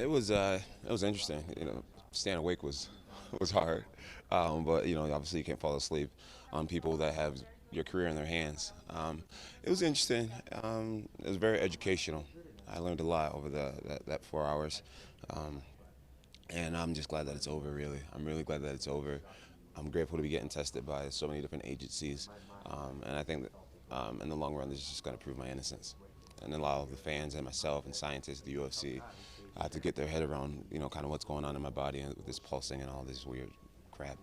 It was interesting. Staying awake was hard, but obviously you can't fall asleep on people that have your career in their hands. It was interesting. It was very educational. I learned a lot over that 4 hours, um, and I'm just glad that it's over. Really, I'm really glad that it's over. I'm grateful to be getting tested by so many different agencies, and I think that in the long run, this is just going to prove my innocence and allow the fans and myself and scientists, the UFC, to get their head around, kind of what's going on in my body and with this pulsing and all this weird crap.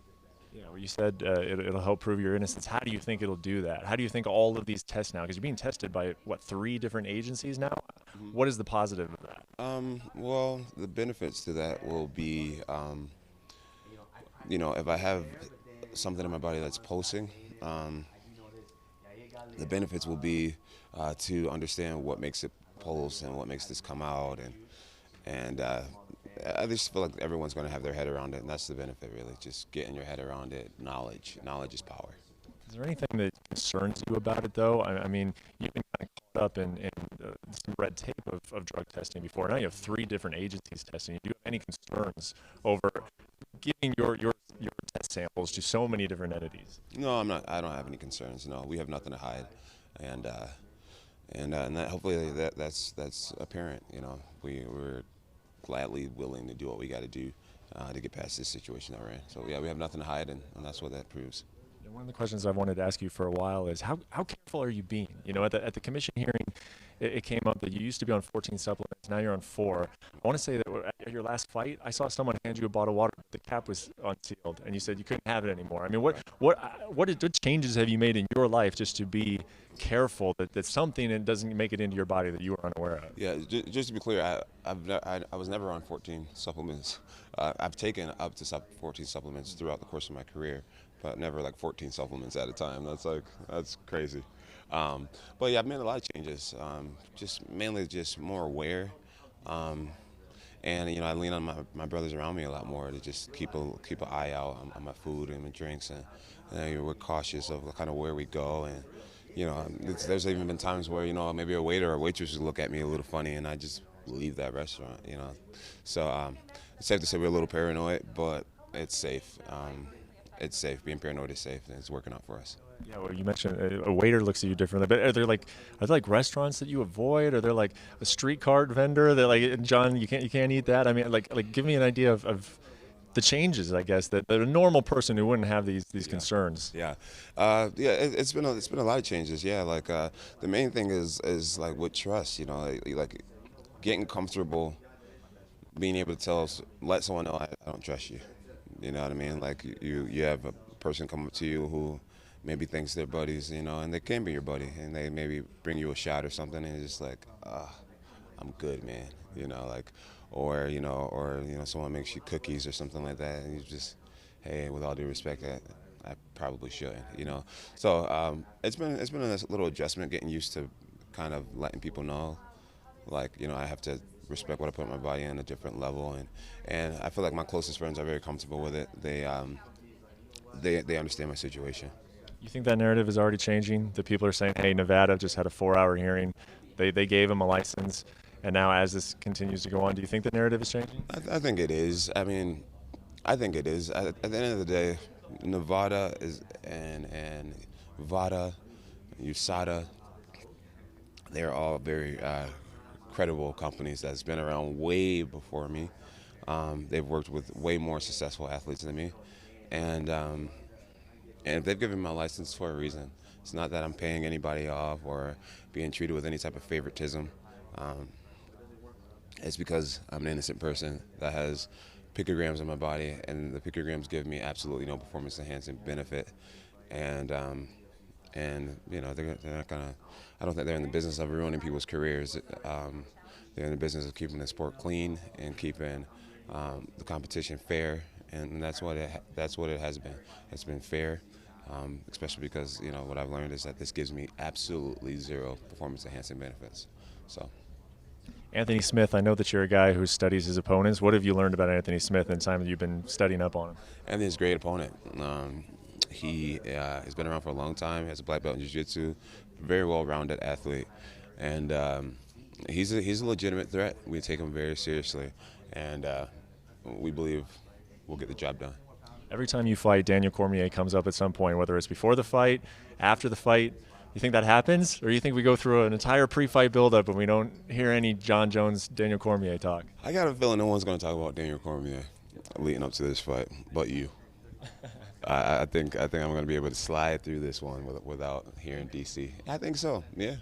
Yeah, well, you said it'll help prove your innocence. How do you think it'll do that? How do you think all of these tests now, because you're being tested by, what, 3 different agencies now? What is the positive of that? Well, the benefits to that will be, if I have something in my body that's pulsing, the benefits will be to understand what makes it pulse and what makes this come out, and I just feel like everyone's going to have their head around it, and that's the benefit, really. Just getting your head around it. Knowledge is power. Is there anything that concerns you about it, though? I mean, you've been kind of caught up in some red tape of drug testing before. Now you have 3 different agencies testing you. Do you have any concerns over giving your test samples to so many different entities? No, I'm not. I don't have any concerns. No, we have nothing to hide, and that hopefully that's apparent. We're gladly willing to do what we got to do to get past this situation that we're in. So yeah, we have nothing to hide, and that's what that proves. And one of the questions I've wanted to ask you for a while is how careful are you being? At the commission hearing, it came up that you used to be on 14 supplements, now you're on 4. I want to say that at your last fight, I saw someone hand you a bottle of water, the cap was unsealed, and you said you couldn't have it anymore. I mean, what changes have you made in your life just to be careful that something that doesn't make it into your body that you were unaware of? Yeah, just to be clear, I was never on 14 supplements. I've taken up to 14 supplements throughout the course of my career, but never like 14 supplements at a time. That's crazy. But yeah, I've made a lot of changes. Just mainly just more aware, and I lean on my brothers around me a lot more to just keep an eye out on my food and my drinks, and we're cautious of kind of where we go. And there's even been times where maybe a waiter or waitress would look at me a little funny, and I just leave that restaurant. So it's safe to say we're a little paranoid, but it's safe. It's safe. Being paranoid is safe, and it's working out for us. Yeah, well, you mentioned a waiter looks at you differently, but are there like restaurants that you avoid? Are there like a street cart vendor that like, John, you can't eat that? I mean, like give me an idea of the changes, I guess, that a normal person who wouldn't have these concerns. Yeah, it's been a lot of changes. Yeah, like the main thing is like with trust. Like getting comfortable, being able to let someone know I don't trust you. You know what I mean? Like you have a person come up to you who maybe thinks they're buddies, and they can be your buddy, and they maybe bring you a shot or something, and it's just like, I'm good, man. Or someone makes you cookies or something like that, and you just, hey, with all due respect, I probably shouldn't. So it's been a little adjustment, getting used to kind of letting people know, like, I have to respect what I put in my body on a different level, and I feel like my closest friends are very comfortable with it. They understand my situation. You think that narrative is already changing? That people are saying, hey, Nevada just had a 4-hour hearing. They gave him a license. And now as this continues to go on, do you think the narrative is changing? I think it is. I mean, I think it is. At the end of the day, Nevada and VADA, USADA, they're all very credible companies that's been around way before me. They've worked with way more successful athletes than me. And they've given me my license for a reason. It's not that I'm paying anybody off or being treated with any type of favoritism. It's because I'm an innocent person that has picograms in my body, and the picograms give me absolutely no performance-enhancing benefit. And they're not gonna. I don't think they're in the business of ruining people's careers. They're in the business of keeping the sport clean and keeping the competition fair, and that's what it has been. It's been fair. Especially because what I've learned is that this gives me absolutely zero performance-enhancing benefits. So, Anthony Smith, I know that you're a guy who studies his opponents. What have you learned about Anthony Smith in the time that you've been studying up on him? Anthony's a great opponent. He has been around for a long time. He has a black belt in jiu-jitsu, very well-rounded athlete, and he's a legitimate threat. We take him very seriously, and we believe we'll get the job done. Every time you fight, Daniel Cormier comes up at some point, whether it's before the fight, after the fight. You think that happens, or you think we go through an entire pre-fight buildup and we don't hear any Jon Jones, Daniel Cormier talk? I got a feeling no one's going to talk about Daniel Cormier leading up to this fight, but you. I think I'm going to be able to slide through this one without hearing DC. I think so. Yeah.